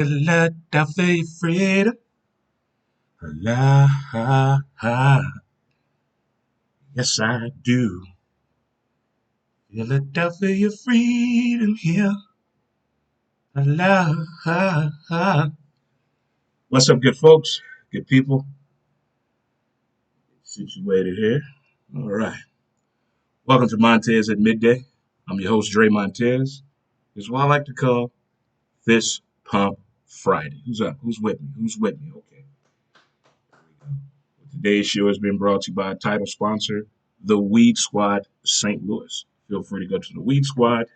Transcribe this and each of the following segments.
Philadelphia freedom. La, yes, I do. Philadelphia freedom here. La, what's up, good folks? Good people. Situated here. All right. Welcome to Montez at Midday. I'm your host, Dre Montez. It's what I like to call Fist Pump Friday. Who's up? Who's with me? Who's with me? Okay. Today's show has been brought to you by a title sponsor, the Weed Squad St. Louis. Feel free to go to the Weed Squad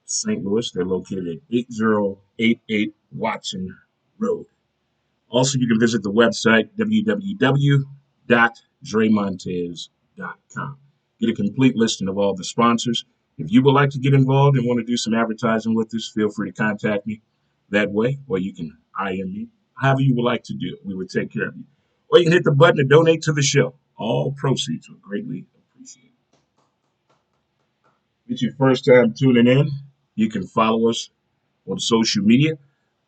St. Louis. They're located at 8088 Watson Road. Also, you can visit the website www.dremontez.com. Get a complete listing of all the sponsors. If you would like to get involved and want to do some advertising with us, feel free to contact me that way, or you can IM me. However you would like to do it, we would take care of you. Or you can hit the button to donate to the show. All proceeds are greatly appreciated. If it's your first time tuning in, you can follow us on social media.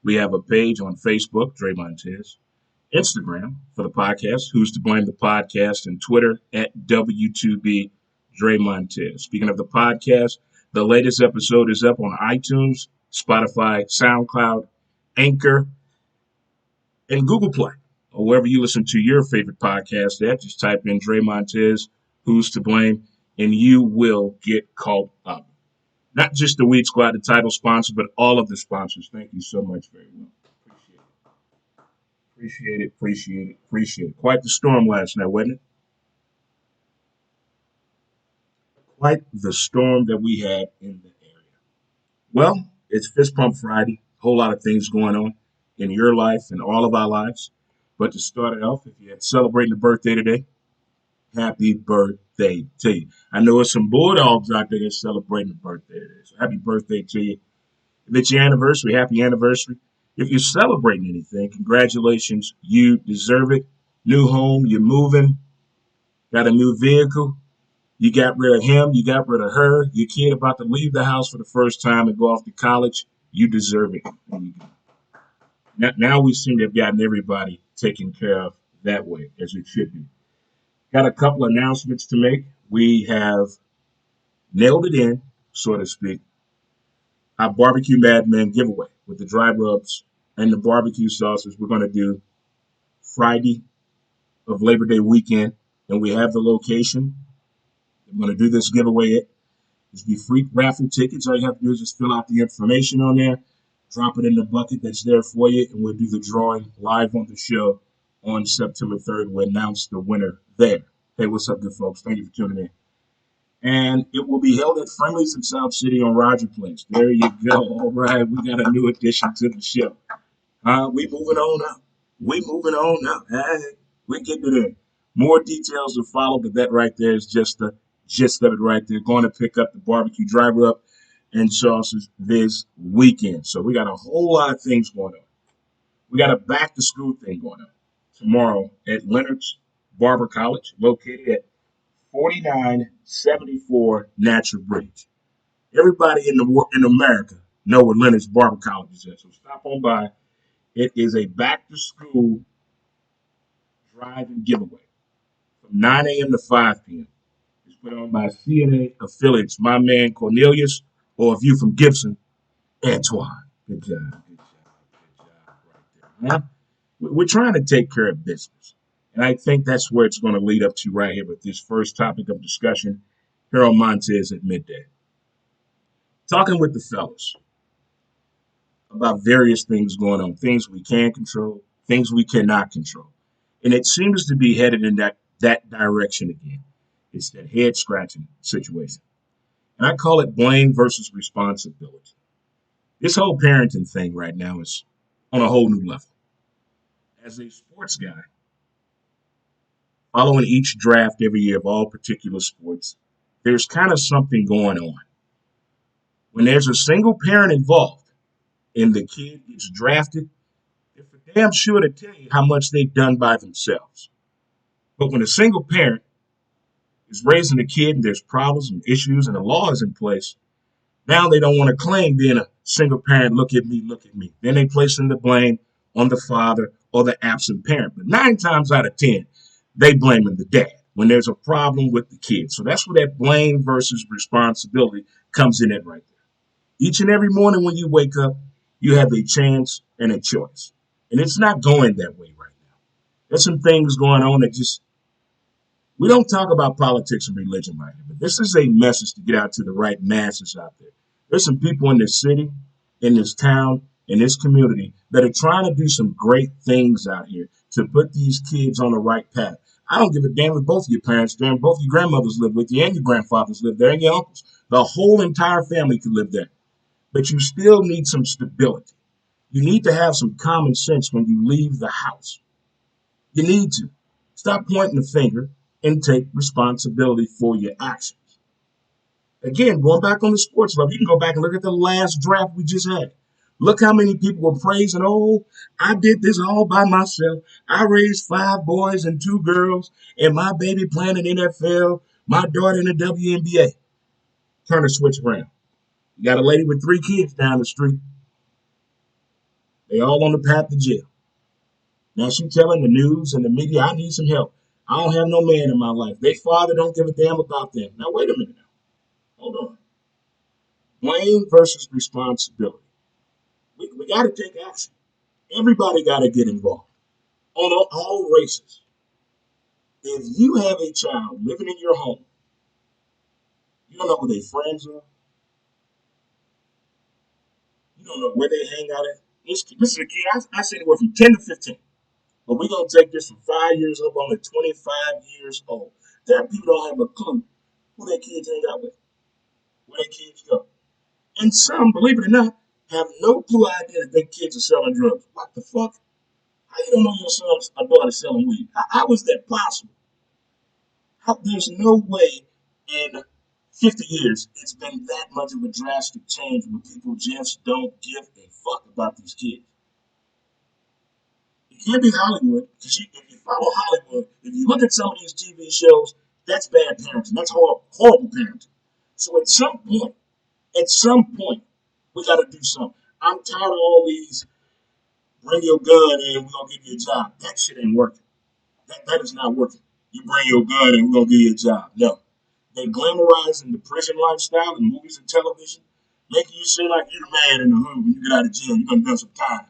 We have a page on Facebook, Dre Montez. Instagram for the podcast, Who's to Blame the Podcast, and Twitter at W2B Dre Montez. Speaking of the podcast, the latest episode is up on iTunes, Spotify, SoundCloud, Anchor, and Google Play, or wherever you listen to your favorite podcast at. Just type in Dre Montez, Who's to Blame, and you will get caught up. Not just the Weed Squad, the title sponsor, but all of the sponsors. Thank you so much very much. Appreciate it. Appreciate it. Quite the storm last night, wasn't it? Quite the storm that we had in the area. Well, it's Fist Pump Friday. A whole lot of things going on in your life and all of our lives. But to start it off, if you're celebrating a birthday today, happy birthday to you. I know there's some Bulldogs out there that's celebrating a birthday today. So happy birthday to you. If it's your anniversary, happy anniversary. If you're celebrating anything, congratulations. You deserve it. New home, you're moving, got a new vehicle. You got rid of him, you got rid of her. Your kid about to leave the house for the first time and go off to college. You deserve it. Now we seem to have gotten everybody taken care of that way, as it should be. Got a couple announcements to make. We have nailed it in, so to speak, our barbecue Madman giveaway with the dry rubs and the barbecue sauces. We're going to do Friday of Labor Day weekend, and we have the location. I'm going to do this giveaway. It's be free raffle tickets. All you have to do is just fill out the information on there, drop it in the bucket that's there for you, and we'll do the drawing live on the show on September 3rd. We'll announce the winner there. Hey, what's up, good folks? Thank you for tuning in. And it will be held at Friendly's in South City on Roger Place. There you go. All right, we got a new addition to the show. We moving on up. Hey, we're getting it in. More details to follow, but that right there is just the gist of it right there. Going to pick up the barbecue dry rub and sauces this weekend. So we got a whole lot of things going on. We got a back to school thing going on tomorrow at Leonard's Barber College, located at 4974 Natural Bridge. Everybody in America know where Leonard's Barber College is at, so stop on by. It is a back to school drive and giveaway from 9 a.m. to 5 p.m. It's put on by CNA affiliates, my man Cornelius, or if you from Gibson, Antoine. Good job. Right there. Huh? We're trying to take care of business. And I think that's where it's going to lead up to right here with this first topic of discussion here on Montez at Midday. Talking with the fellas about various things going on, things we can control, things we cannot control. And it seems to be headed in that direction again. It's that head scratching situation. And I call it blame versus responsibility. This whole parenting thing right now is on a whole new level. As a sports guy, following each draft every year of all particular sports, there's kind of something going on. When there's a single parent involved and the kid gets drafted, they're for damn sure to tell you how much they've done by themselves. But when a single parent is raising a kid and there's problems and issues and the law is in place, Now they don't want to claim being a single parent. Look at me, look at me. Then they placing the blame on the father or the absent parent. But 9 times out of 10, they blaming the dad when there's a problem with the kid. So that's where that blame versus responsibility comes in it right there. Each and every morning when you wake up, you have a chance and a choice. And it's not going that way right now. There's some things going on that just, we don't talk about politics and religion right here, but this is a message to get out to the right masses out there. There's some people in this city, in this town, in this community that are trying to do some great things out here to put these kids on the right path. I don't give a damn if both of your parents there and both your grandmothers live with you and your grandfathers live there and your uncles. The whole entire family could live there. But you still need some stability. You need to have some common sense when you leave the house. You need to stop pointing the finger and take responsibility for your actions. Again, going back on the sports level, you can go back and look at the last draft we just had. Look how many people were praising, oh, I did this all by myself. I raised 5 boys and 2 girls, and my baby playing in NFL, my daughter in the WNBA. Turn the switch around. You got a lady with 3 kids down the street. They all on the path to jail. Now she telling the news and the media, I need some help. I don't have no man in my life. Their father don't give a damn about them. Now wait a minute now. Hold on. Blame versus responsibility. We got to take action. Everybody got to get involved on all races. If you have a child living in your home, you don't know who their friends are. You don't know where they hang out at. This is a kid. I say anywhere from 10 to 15. But we're going to take this from 5 years up on to 25 years old. That people don't have a clue who their kids hang out with, where their kids go. And some, believe it or not, have no clue idea that their kids are selling drugs. What the fuck? How you don't know your son's or daughter selling weed? How is that possible? There's no way in 50 years it's been that much of a drastic change where people just don't give a fuck about these kids. It can't be Hollywood because if you follow Hollywood, if you look at some of these TV shows, that's bad parenting. That's horrible parenting. So at some point, we got to do something. I'm tired of all these bring your gun and we're going to give you a job. That shit ain't working. That is not working. You bring your gun and we're going to give you a job. No. They glamorizing the prison lifestyle in movies and television, making you seem like you're the man in the hood when you get out of jail. You're going to do some time.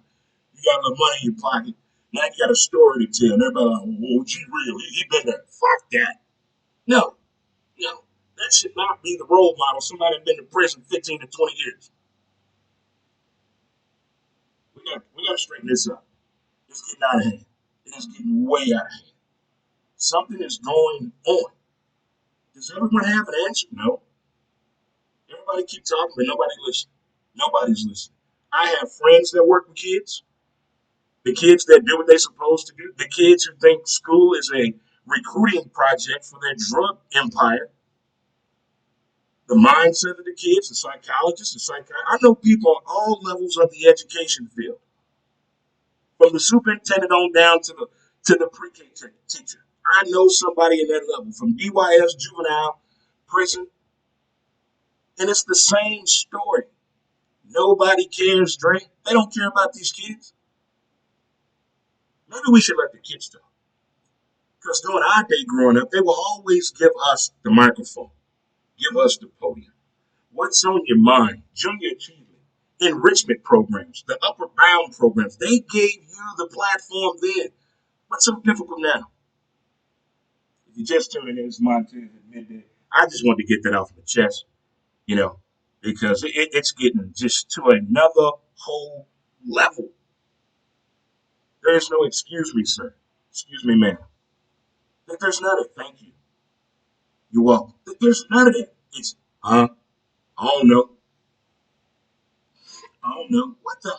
You got a little money in your pocket. Now you got a story to tell. And everybody like, oh, G real. He been there. Fuck that. No. No. That should not be the role model. Somebody been to prison 15 to 20 years. We got to straighten this up. It's getting out of hand. It is getting way out of hand. Something is going on. Does everyone have an answer? No. Everybody keep talking, but nobody listen. Nobody's listening. I have friends that work with kids, the kids that do what they're supposed to do, the kids who think school is a recruiting project for their drug empire, the mindset of the kids, the psychologists, the psychiatrists. I know people on all levels of the education field, from the superintendent on down to the pre-K teacher. I know somebody in that level, from DYS, juvenile, prison, and it's the same story. Nobody cares, Dre. They don't care about these kids. Maybe we should let the kids talk. Because during our day growing up, they will always give us the microphone, give us the podium. What's on your mind? Junior achievement, enrichment programs, the upper bound programs. They gave you the platform then. What's so difficult now? If you just tuning in, it's Montez at midday. I just wanted to get that off my chest, you know, because it's getting just to another whole level. There is no excuse me, sir. Excuse me, ma'am. There's none of it. Thank you. You're welcome. There's none of it. It's, I don't know. I don't know. What the?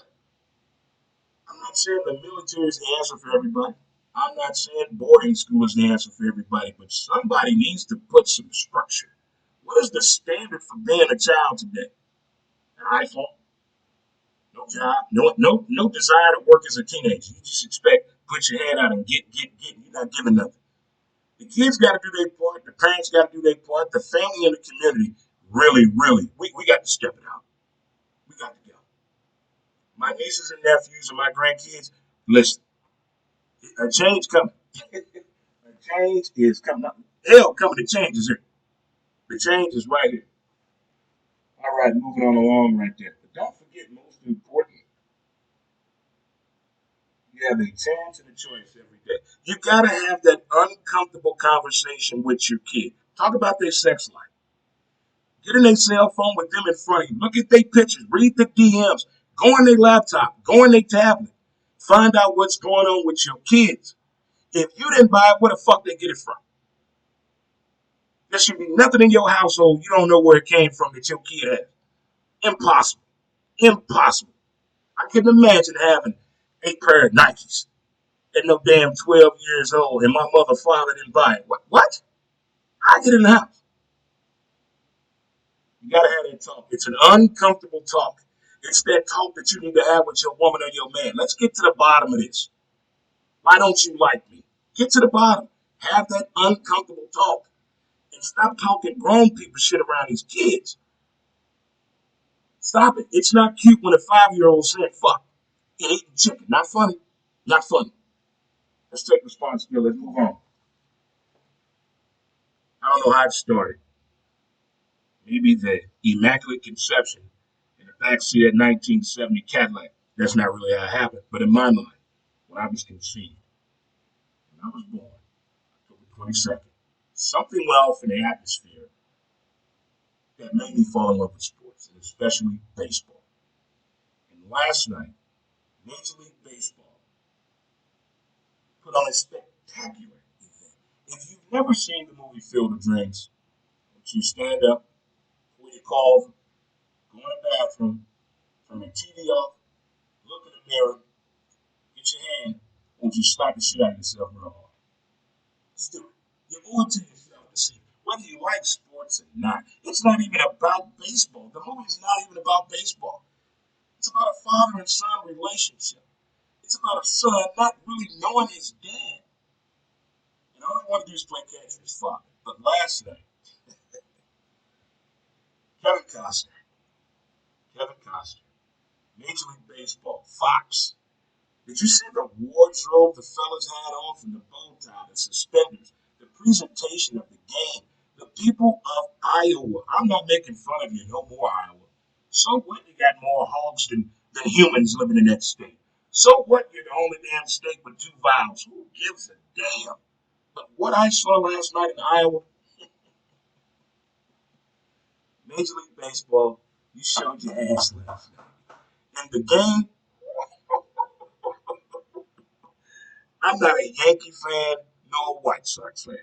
I'm not saying the military is the answer for everybody. I'm not saying boarding school is the answer for everybody, but somebody needs to put some structure. What is the standard for being a child today? An iPhone, no job, no desire to work as a teenager. You just expect put your hand out and get. You're not giving nothing. The kids got to do their part. The parents got to do their part. The family and the community Really, really, we got to step it out. We got to go. My nieces and nephews and my grandkids, listen, a change coming. A change is coming up. Hell, coming to change is here. The change is right here. All right, moving on along right there. But don't forget, most important, you have a chance and a choice every day. You got to have that uncomfortable conversation with your kid. Talk about their sex life. Get in their cell phone with them in front of you. Look at their pictures. Read the DMs. Go on their laptop. Go on their tablet. Find out what's going on with your kids. If you didn't buy it, where the fuck they get it from? There should be nothing in your household you don't know where it came from that your kid has. Impossible. Impossible. I couldn't imagine having a pair of Nikes at no damn 12 years old and my mother father didn't buy it. What? I get in the house. You gotta have that talk. It's an uncomfortable talk. It's that talk that you need to have with your woman or your man. Let's get to the bottom of this. Why don't you like me? Get to the bottom. Have that uncomfortable talk. And stop talking grown people shit around these kids. Stop it. It's not cute when a 5-year-old said fuck and eating chicken. Not funny. Not funny. Let's take responsibility. Let's move on. I don't know how it started. Maybe the Immaculate Conception in the backseat of 1970 Cadillac. That's not really how it happened. But in my mind, when I was conceived, when I was born, October 22nd, something went off in the atmosphere that made me fall in love with sports, and especially baseball. And last night, Major League Baseball put on a spectacular event. If you've never seen the movie Field of Dreams, you stand up, pull your call, go in the bathroom, turn your TV off, look in the mirror, get your hand, and you slap the shit out of yourself real hard. Just do it. You owe it to yourself to see whether you like sports or not. It's not even about baseball. The movie's not even about baseball. It's about a father and son relationship. It's about a son not really knowing his dad. And all he wanted to do is play catch with his father. But last night, Kevin Costner, Kevin Costner, Major League Baseball, Fox. Did you see the wardrobe the fellas had on from the bow tie, the suspenders, the presentation of the game? The people of Iowa. I'm not making fun of you, no more Iowa. So what? You got more hogs than humans living in that state. So what? You're the only damn state with two vowels. Who gives a damn? But what I saw last night in Iowa, Major League Baseball, you showed your ass last night. And the game, I'm not a Yankee fan nor a White Sox fan.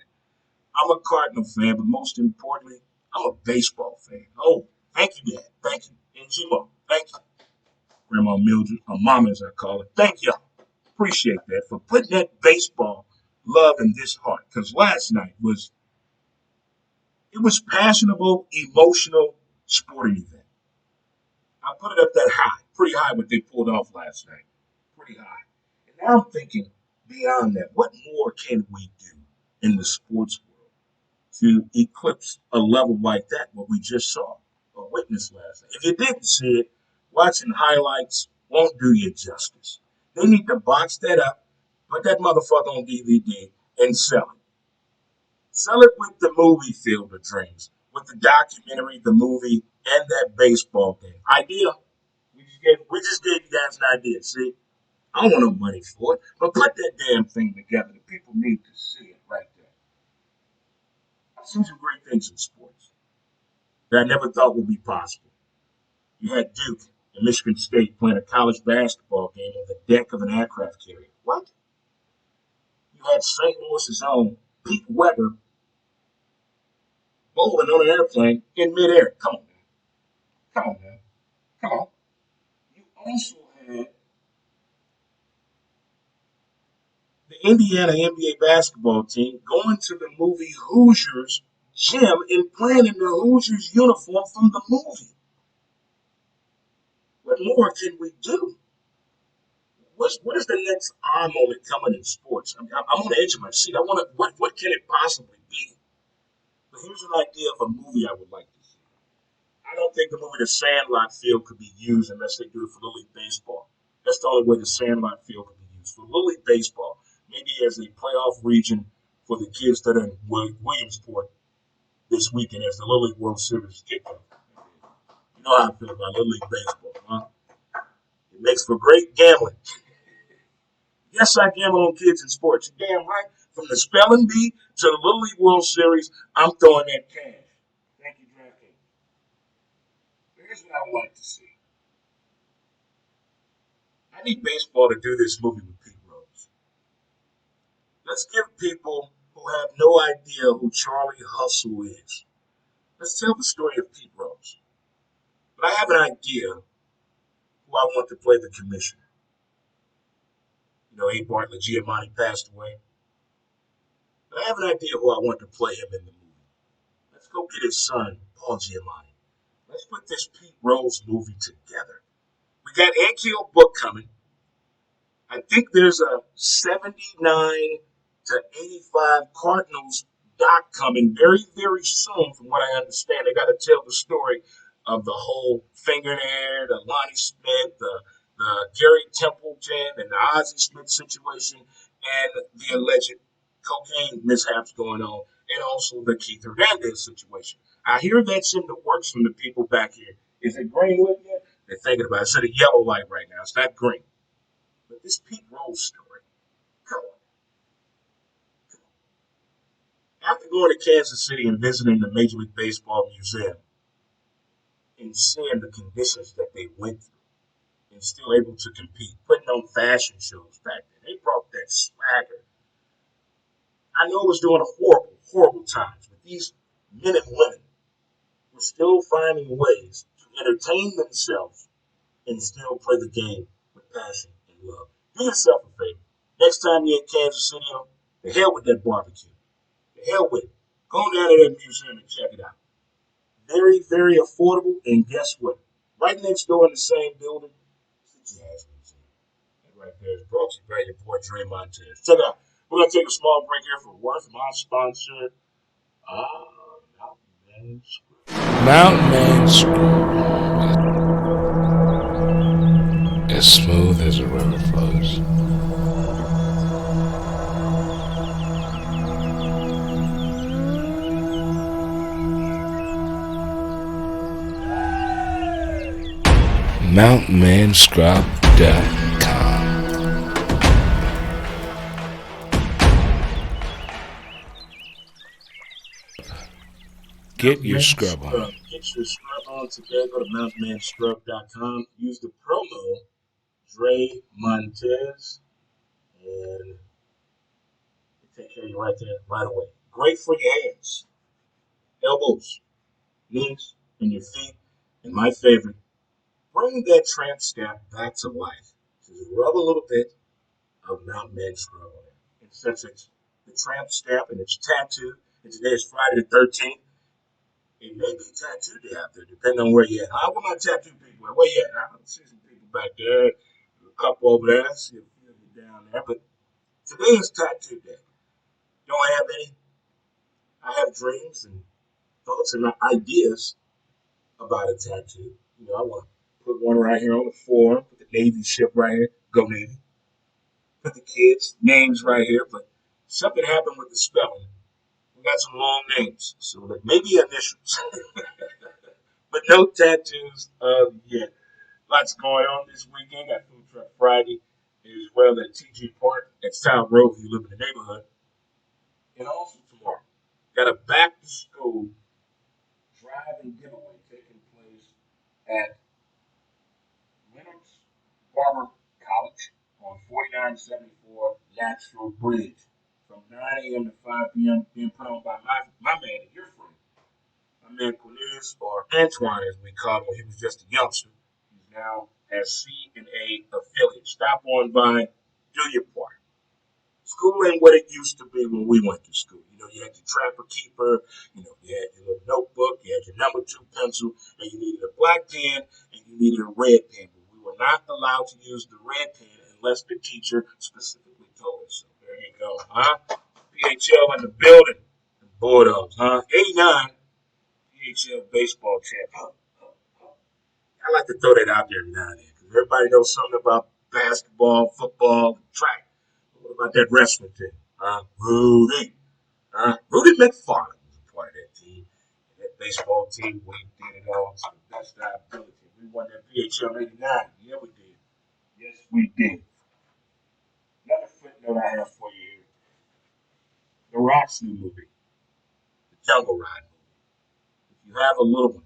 I'm a Cardinal fan, but most importantly, I'm a baseball fan. Oh, thank you, Dad. Thank you. And G-Mo, thank you. Grandma Mildred, or Mama as I call it. Thank you. Appreciate that for putting that baseball love in this heart. Because last night it was passionable, emotional sporting event. I put it up that high, pretty high what they pulled off last night. Pretty high. And now I'm thinking beyond that, what more can we do in the sports world to eclipse a level like that, what we just saw or witnessed last night? If you didn't see it, watching highlights won't do you justice. They need to box that up, put that motherfucker on DVD, and sell it. Sell it with the movie Field of Dreams, with the documentary, the movie, and that baseball game. Idea. We just gave you guys an idea. See, I don't want no money for it, but put that damn thing together. The people need to see it right there. I've seen some great things in sports that I never thought would be possible. You had Duke and Michigan State playing a college basketball game on the deck of an aircraft carrier. What? You had St. Louis's own Pete Weber bowling on an airplane in midair. Come on, man. Come on, man. Come on. You also had the Indiana NBA basketball team going to the movie Hoosiers gym and playing in the Hoosiers uniform from the movie. What more can we do? What is the next R moment coming in sports? I'm on the edge of my seat. I want to. What can it possibly be? But here's an idea of a movie I would like to see. I don't think the movie The Sandlot field could be used unless they do it for Little League Baseball. That's the only way the Sandlot field could be used. For Little League Baseball, maybe as a playoff region for the kids that are in Williamsport this weekend as the Little League World Series kicked off. You know how I feel about Little League Baseball, huh? It makes for great gambling. Yes, I gamble on kids in sports. You're damn right. From the spelling bee to the Little League World Series, I'm throwing that cash. Thank you, DraftKings. Here's what I would like to see. I need baseball to do this movie with Pete Rose. Let's give people who have no idea who Charlie Hustle is. Let's tell the story of Pete Rose. But I have an idea who I want to play the commissioner. You know, A. Bartlett Giamatti passed away. But I have an idea who I want to play him in the movie. Let's go get his son, Paul Giamatti. Let's put this Pete Rose movie together. We got Kill book coming. I think there's a 79 to 85 Cardinals doc coming very, very soon, from what I understand. They got to tell the story of the whole fingernail, the Lonnie Smith, the Gary Templeton, and the Ozzie Smith situation, and the alleged cocaine mishaps going on, and also the Keith Hernandez situation. I hear that's in the works from the people back here. Is it green lit yet? They're thinking about it. It's at a yellow light right now. It's not green. But this Pete Rose story, come on. After going to Kansas City and visiting the Major League Baseball Museum and seeing the conditions that they went through and still able to compete, putting on fashion shows back then, they brought that swagger. I know it was during a horrible, horrible times, but these men and women were still finding ways to entertain themselves and still play the game with passion and love. Do yourself a favor. Next time you're in Kansas City, the hell with that barbecue. The hell with it. Go down to that museum and check it out. Very, very affordable. And guess what? Right next door in the same building, it's the Jazz Museum. That right there is brought to you by your boy Dre Montez. Check it out. We're going to take a small break here for worth my sponsor. Mountain Man Screw. Mountain Man Screw. As smooth as a river flows. MountainManScrub.com. Get your scrub on. Get your scrub on today. Go to mountainmanscrub.com. Use the promo Dre Montez, and take care of you right there, right away. Great for your hands, elbows, knees, and your feet. And my favorite, bring that tramp stamp back to life. Just rub a little bit of Mountain Man Scrub on it. And since it's the tramp stamp and it's tattooed, and today is Friday the 13th, it may be tattoo day out there, depending on where you're at. Where my tattoo people at? Where you at? I see some people back there, a couple over there. I see a few of you down there. But today is tattoo day. Don't have any. I have dreams and thoughts and ideas about a tattoo. You know, I want to put one right here on the forearm, put the Navy ship right here, go Navy. Put the kids' names right here, but something happened with the spelling. We got some long names, so that maybe initials. But no tattoos yet. Lots going on this weekend. Got Food Truck Friday as well at TG Park at South Road if you live in the neighborhood. And also tomorrow, got a back to school drive-in giveaway taking place at Reynolds Barber College on 4974 Natural Bridge from 9 a.m. to 5 p.m. being put on by my man and your friend. My man Cornelius, or Antoine as we call him, he was just a youngster. He's now has C and A affiliate. Stop on by, do your part. School ain't what it used to be when we went to school. You know, you had your trapper keeper, you know, you had your little notebook, you had your number 2 pencil, and you needed a black pen and you needed a red pen. But we were not allowed to use the red pen unless the teacher specifically told us so. There you go, huh? PHL in the building. Bulldogs, huh? 89 PHL baseball champ. I like to throw that out there every now and then because everybody knows something about basketball, football, track. What about that wrestling thing? Rudy. Rudy McFarland was a part of that team. That baseball team, we did it all to the best of our ability. We won that PHL '89. Yeah, we did. Yes, we did. Another footnote I have for you here. The Rock's new movie, the Jungle Ride movie. If you have a little one,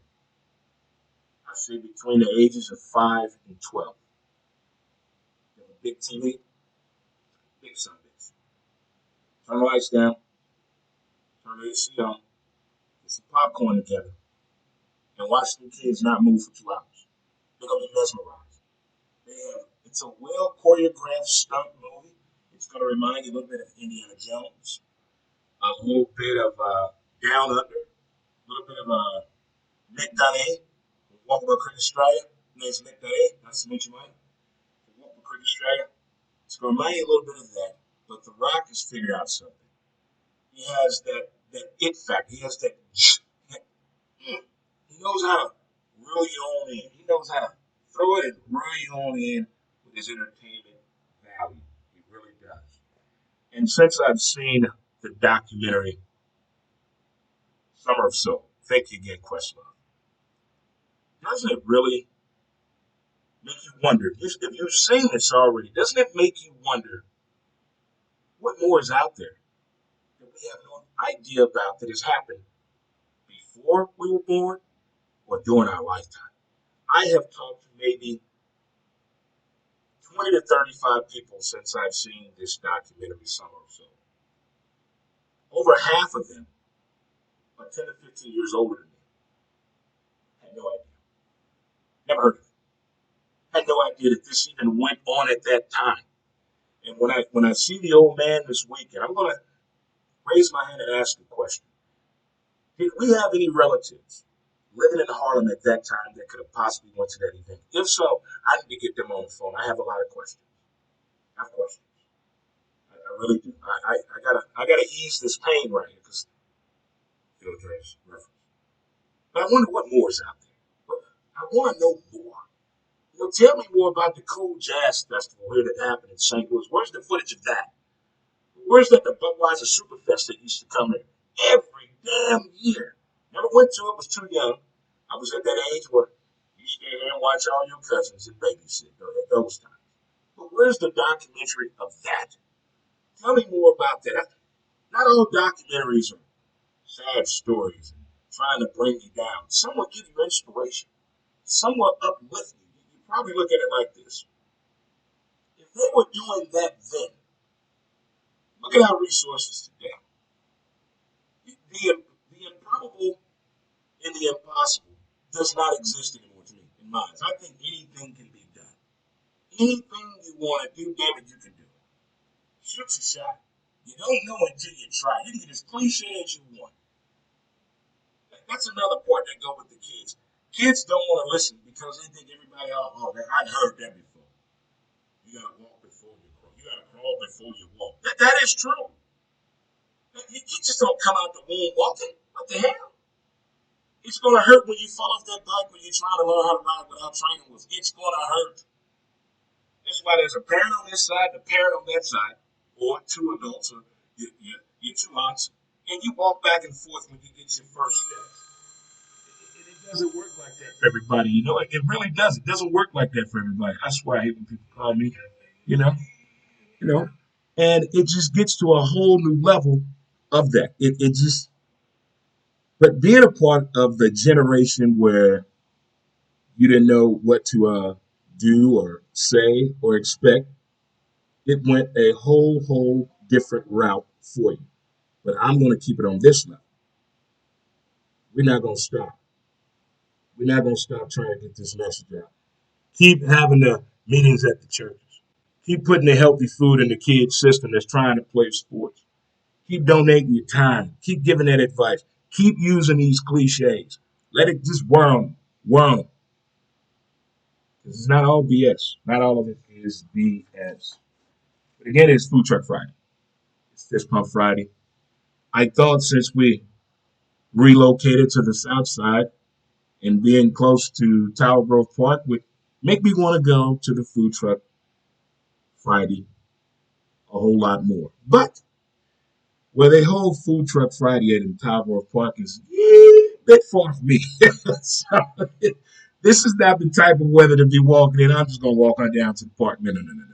I say between the ages of 5 and 12, you have a big TV, big sunbase. Turn the lights down, turn the AC on, get some popcorn together, and watch the kids not move for 2 hours. They're going to be mesmerized. It's a well choreographed stunt movie. It's going to remind you a little bit of Indiana Jones, a little bit of Down Under, a little bit of Nick Dunay, Walking Across Australia. His name's Nick Dunay. Nice to meet you, Mike. Walking Across Australia. It's going to remind you a little bit of that. But The Rock has figured out something. He has that it factor. He has that. He knows how to reel you on in. He knows how to throw it and reel you on in with his entertainment value. He really does. And since I've seen the documentary Summer of Soul, thank you again, Questlove. Doesn't it really make you wonder? If you've seen this already, doesn't it make you wonder what more is out there that we have no idea about that has happened before we were born or during our lifetime? I have talked to maybe 20 to 35 people since I've seen this documentary, Summer of Soul. Over half of them are 10 to 15 years older than me. Had no idea. Never heard of it. Had no idea that this even went on at that time. And when I see the old man this weekend, I'm going to raise my hand and ask a question. Did we have any relatives living in Harlem at that time that could have possibly went to that event? If so, I need to get them on the phone. I have a lot of questions. I have questions. I really do. I gotta ease this pain right here because Field Dre's reference. But I wonder what more is out there. But I want to know more. Tell me more about the Cool Jazz Festival here that happened in St. Louis. Where's the footage of that? Where's that the Budweiser Superfest that used to come in every damn year? Never went to it, was too young. I was at that age where you stay there and watch all your cousins and babysit at those times. But where's the documentary of that? Tell me more about that. Not all documentaries are sad stories and trying to bring you down. Some will give you inspiration. Some will uplift you. You probably look at it like this. If they were doing that then, look at our resources today. The improbable and the impossible does not exist anymore to me in my eyes. I think anything can be done. Anything you want to do, damn it, you can do it. Shoot your shot. You don't know until you try. You can get as cliche as you want. That's another part that go with the kids. Kids don't want to listen because they think everybody else, oh, I've heard that before. You gotta walk before you crawl. You gotta crawl before you walk. That is true. You just don't come out the womb walking. What the hell? It's gonna hurt when you fall off that bike when you're trying to learn how to ride without training wheels. It's gonna hurt. That's why there's a parent on this side, a parent on that side, or two adults, or your two aunts, and you walk back and forth when you get your first steps. It doesn't work like that for everybody. It really does. It doesn't work like that for everybody. I swear I hate when people call me, you know, you know, and it just gets to a whole new level of that. It just, but being a part of the generation where you didn't know what to do or say or expect, it went a whole different route for you. But I'm going to keep it on this level. We're not going to stop. We're not going to stop trying to get this message out. Keep having the meetings at the churches. Keep putting the healthy food in the kids' system that's trying to play sports. Keep donating your time. Keep giving that advice. Keep using these cliches. Let it just whirl. Because it's not all BS. Not all of it is BS. But again, it's Food Truck Friday. It's Fist Pump Friday. I thought since we relocated to the South Side, And being close to Tower Grove Park would make me want to go to the food truck Friday a whole lot more. But where they hold food truck Friday at in Tower Grove Park is a bit far from me. So, this is not the type of weather to be walking in. I'm just gonna walk on down to the park. No, no, no, no, no, no.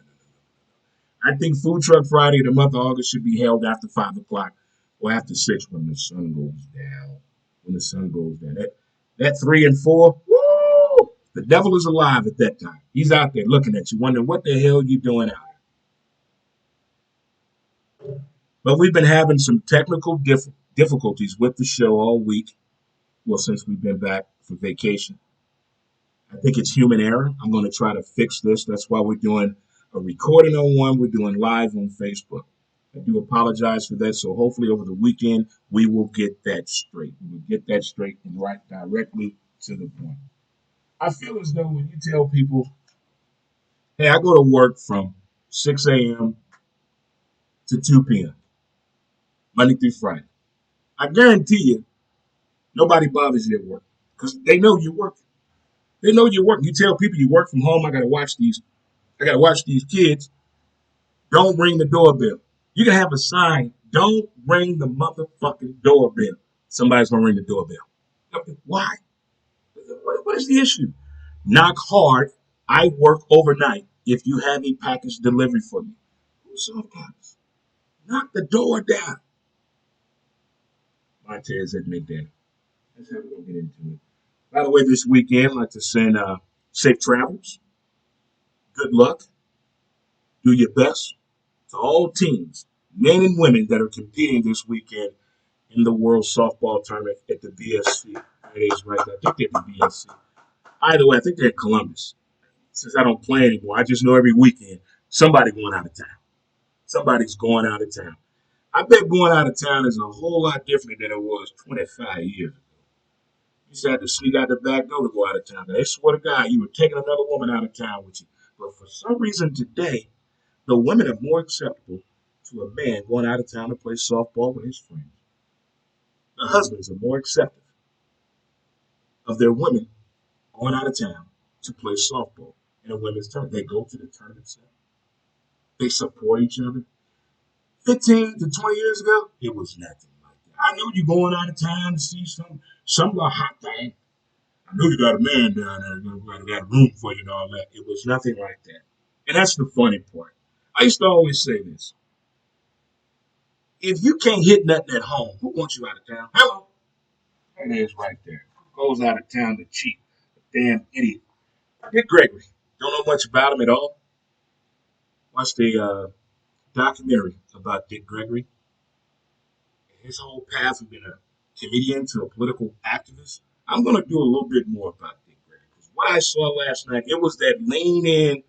I think Food Truck Friday in the month of August should be held after 5 o'clock or after 6 when the sun goes down. When the sun goes down, that 3 and 4, woo! The devil is alive at that time. He's out there looking at you, wondering what the hell you doing out here. But we've been having some technical difficulties with the show all week. Well, since we've been back for vacation, I think it's human error. I'm going to try to fix this. That's why we're doing a recording on one. We're doing live on Facebook. I do apologize for that. So hopefully over the weekend, we will get that straight. We will get that straight and right directly to the point. I feel as though when you tell people, hey, I go to work from 6 a.m. to 2 p.m., Monday through Friday, I guarantee you, nobody bothers you at work because they know you work. They know you work. You tell people you work from home. I gotta watch these kids. Don't ring the doorbell. You can have a sign. Don't ring the motherfucking doorbell. Somebody's gonna ring the doorbell. Why? What is the issue? Knock hard. I work overnight. If you have a package delivery for me, sometimes knock the door down. Montez admit that. That's how we're gonna get into it. By the way, this weekend, I'd like to send safe travels. Good luck. Do your best to all teams, men and women that are competing this weekend in the World Softball Tournament at the BSC. It is right there. I think they're at the BSC. Either way, I think they're at Columbus. Since I don't play anymore, I just know every weekend somebody going out of town. Somebody's going out of town. I bet going out of town is a whole lot different than it was 25 years ago. You just had to sneak out the back door to go out of town. They swear to God, you were taking another woman out of town with you. But for some reason today, the women are more acceptable to a man going out of town to play softball with his friends. The husbands are more accepting of their women going out of town to play softball in a women's tournament. They go to the tournament. They support each other. 15 to 20 years ago, it was nothing like that. I know you're going out of town to see some little hot thing. I know you got a man down there, got a room for you and all that. It was nothing like that. And that's the funny part. I used to always say this. If you can't hit nothing at home, who wants you out of town? Hello. There it is right there. Who goes out of town to cheat? A damn idiot. Dick Gregory. Don't know much about him at all. Watched the documentary about Dick Gregory. His whole path of being a comedian to a political activist. I'm going to do a little bit more about Dick Gregory. Because what I saw last night, it was that lean in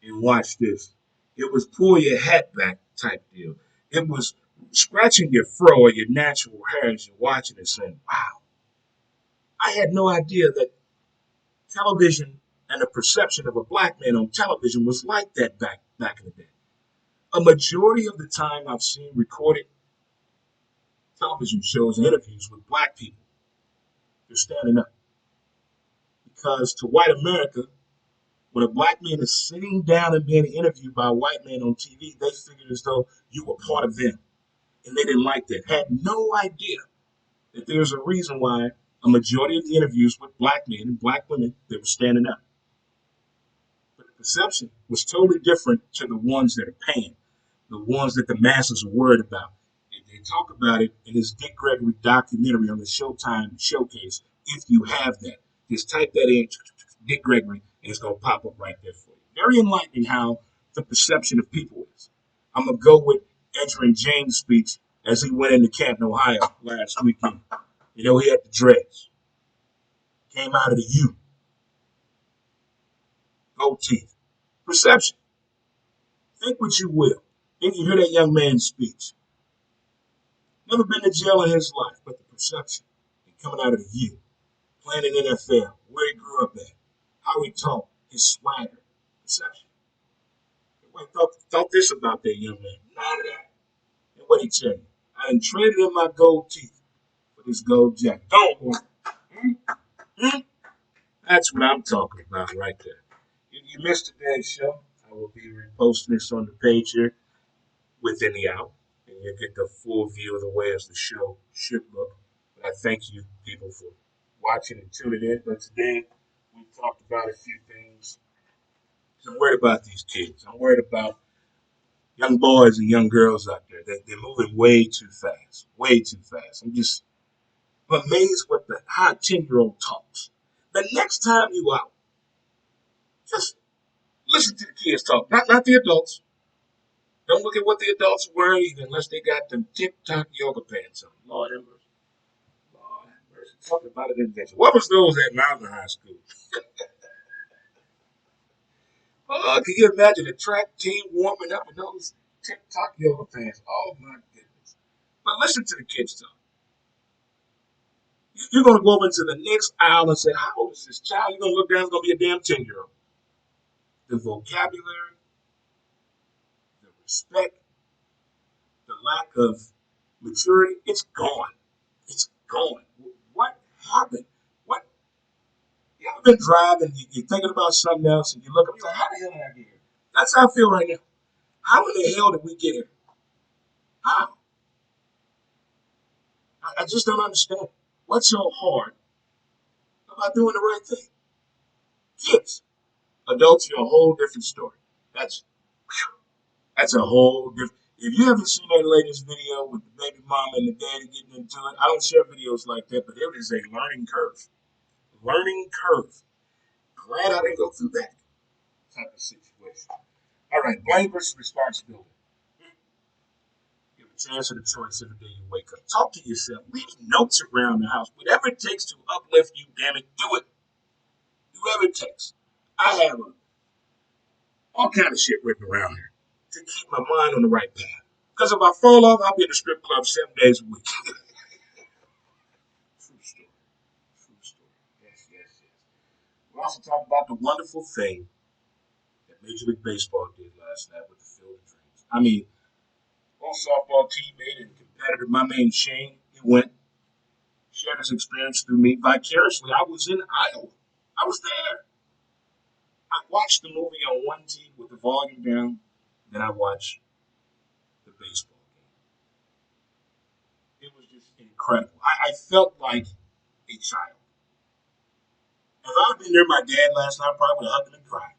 and watch this. It was pull your hat back type deal. It was scratching your fro or your natural hair as you're watching it saying, wow, I had no idea that television and the perception of a black man on television was like that back in the day. A majority of the time I've seen recorded television shows and interviews with black people, they're standing up. Because to white America, when a black man is sitting down and being interviewed by a white man on TV, they figured as though you were part of them. And they didn't like that. Had no idea that there's a reason why a majority of the interviews with black men and black women, they were standing up. But the perception was totally different to the ones that are paying, the ones that the masses are worried about. And they talk about it in this Dick Gregory documentary on the Showtime showcase. If you have that, just type that in, Dick Gregory, and it's going to pop up right there for you. Very enlightening how the perception of people is. I'm going to go with Edgerrin James' speech as he went into Canton, Ohio last weekend. You know, he had the dreads, came out of the U, gold teeth. Perception. Think what you will. Then you hear that young man's speech. Never been to jail in his life, but the perception. And coming out of the U, playing in NFL, where he grew up at, how he talked, his swagger, perception. Everybody thought this about that young man. None of that. And what he tell you? I done traded in my gold teeth for this gold jacket. Don't worry. Hmm? Hmm? That's what I'm talking about right there. If you missed today's show, I will be reposting this on the page here within the hour, and you'll get the full view of the way as the show should look. But I thank you, people, for watching and tuning in. But today, we talked about a few things. I'm worried about these kids. I'm worried about young boys and young girls out there. They're moving way too fast, way too fast. I'm just amazed with how a 10-year-old talks. The next time you out, just listen to the kids talk, not the adults. Don't look at what the adults are wearing either, unless they got them TikTok yoga pants on. Lord have mercy. Lord have mercy. Talk about an invention. What was those at Mountain High School? Oh, can you imagine a track team warming up in those TikTok yoga pants? Oh my goodness. But listen to the kids talk. You're going to go over into the next aisle and say, how old is this child? You're going to look down, it's going to be a damn 10-year-old. The vocabulary, the respect, the lack of maturity, it's gone. It's gone. What happened? What? You ever been driving, you're thinking about something else, and you look up, you're like, how the hell did I get here? That's how I feel right now. How in the hell did we get here? How? I just don't understand. What's so hard about doing the right thing? Kids. Adults, you're a whole different story. That's That's a whole different. If you haven't seen that latest video with the baby mama and the daddy getting into it, I don't share videos like that, but it is a learning curve. Learning curve. Glad I didn't go through that type of situation. All right, blame versus responsibility. You have a chance and a choice every day you wake up. Talk to yourself. Leave notes around the house. Whatever it takes to uplift you, damn it, do it. Do whatever it takes. I have all kind of shit written around here to keep my mind on the right path. Because if I fall off, I'll be in the strip club 7 days a week. True story. True story. Yes, yes, yes. We also talked about the wonderful thing that Major League Baseball did last night with the Field of Dreams. I mean, old softball teammate and competitor, my man Shane, he went, shared his experience through me vicariously. I was in Iowa. I was there. I watched the movie on one TV with the volume down, then I watched the baseball game. It was just incredible. I felt like a child. If I had been near my dad last night, I probably would have hugged him and cried.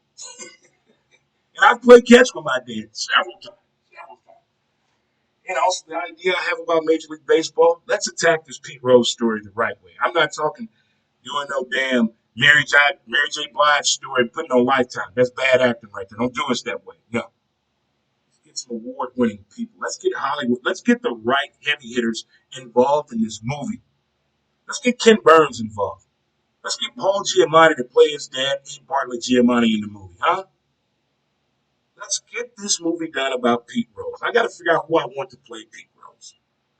And I've played catch with my dad several times. Several times. And also the idea I have about Major League Baseball, let's attack this Pete Rose story the right way. I'm not talking doing no damn Mary J. Blige story and putting on Lifetime. That's bad acting right there. Don't do us that way. No. Let's get some award winning people. Let's get Hollywood. Let's get the right heavy hitters involved in this movie. Let's get Ken Burns involved. Let's get Paul Giamatti to play his dad, E. Bartlett Giamatti, in the movie, huh? Let's get this movie done about Pete Rose. I got to figure out who I want to play Pete Rose.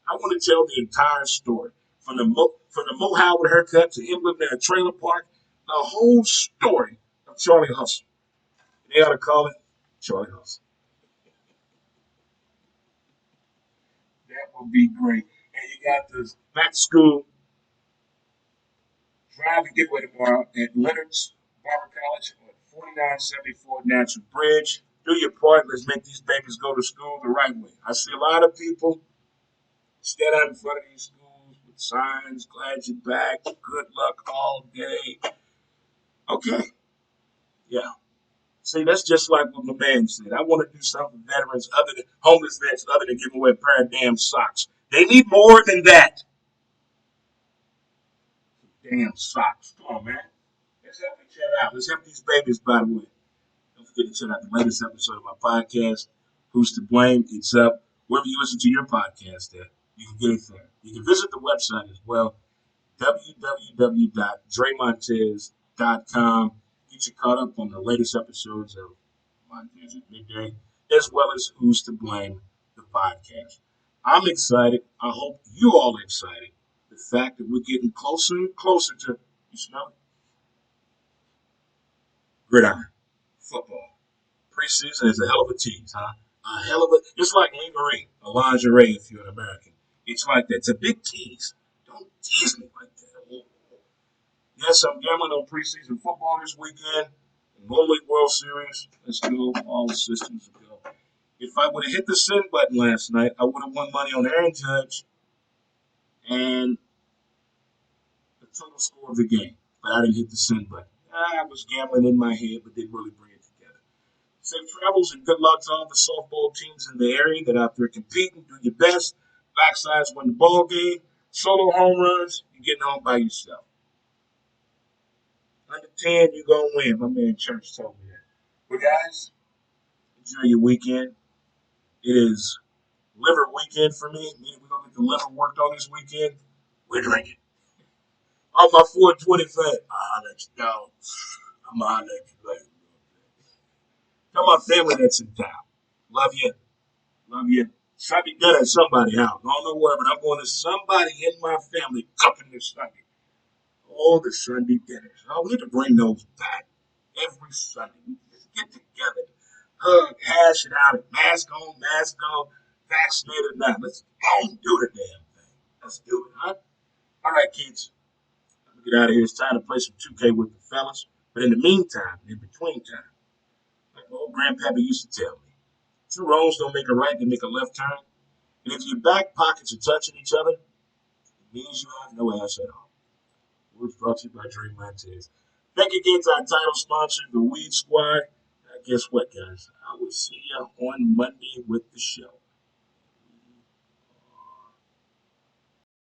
I want to tell the entire story from the Mo Howard haircut to him living in a trailer park. The whole story of Charlie Hustle. They ought to call it Charlie Hustle. That would be great. And you got this back to school drive and getaway tomorrow at Leonard's Barber College on 4974 Natural Bridge. Do your part. Let's make these babies go to school the right way. I see a lot of people stand out in front of these schools with signs, glad you're back, good luck all day. Okay, yeah. See, that's just like what my man said. I want to do something for veterans other than homeless vets, other than giving away a pair of damn socks. They need more than that. Damn socks. Come on, man. Let's help each other out. Let's help these babies, by the way. Don't forget to check out the latest episode of my podcast, Who's to Blame? It's up. Wherever you listen to your podcast at, you can get it there. You can visit the website as well, www.dremontez.com. Get you caught up on the latest episodes of Montez at Midday, as well as Who's to Blame, the podcast. I'm excited. I hope you all are excited. The fact that we're getting closer and closer to, you smell it? Gridiron football. Preseason is a hell of a tease, huh? A hell of a, it's like lingerie, a lingerie if you're an American. It's like that. It's a big tease. Don't tease me like that. Yes, I'm gambling on preseason football this weekend. Little League World Series. Let's go. All systems go. If I would have hit the send button last night, I would have won money on Aaron Judge and the total score of the game. But I didn't hit the send button. I was gambling in my head, but didn't really bring it together. Safe travels and good luck to all the softball teams in the area that are out there competing. Do your best. Backsides win the ball game. Solo home runs, you're getting home by yourself. Under 10, you're going to win. My man Church told me that. But guys, enjoy your weekend. It is liver weekend for me. Meaning we're going to get the liver worked on this weekend. We're drinking. On my 420 fat, I'll let you know. I'm going to let you later. Tell my family that's in town. Love you. Love you. Sunday dinner at somebody's house. I don't know where, but I'm going to somebody in my family cooking this Sunday. All the Sunday dinners. Oh, we need to bring those back every Sunday. We just get together, hug, hash it out, mask on, vaccinated or not. Let's go do the damn thing. Let's do it, huh? All right, kids. I'm gonna get out of here. It's time to play some 2K with the fellas. But in the meantime, in between time, like my old grandpappy used to tell me, two wrongs don't make a right, they make a left turn. And if your back pockets are touching each other, it means you have no ass at all. Words brought to you by Dream Montez. Thank you again to our title sponsor, the Weed Squad. Guess what, guys? I will see you on Monday with the show.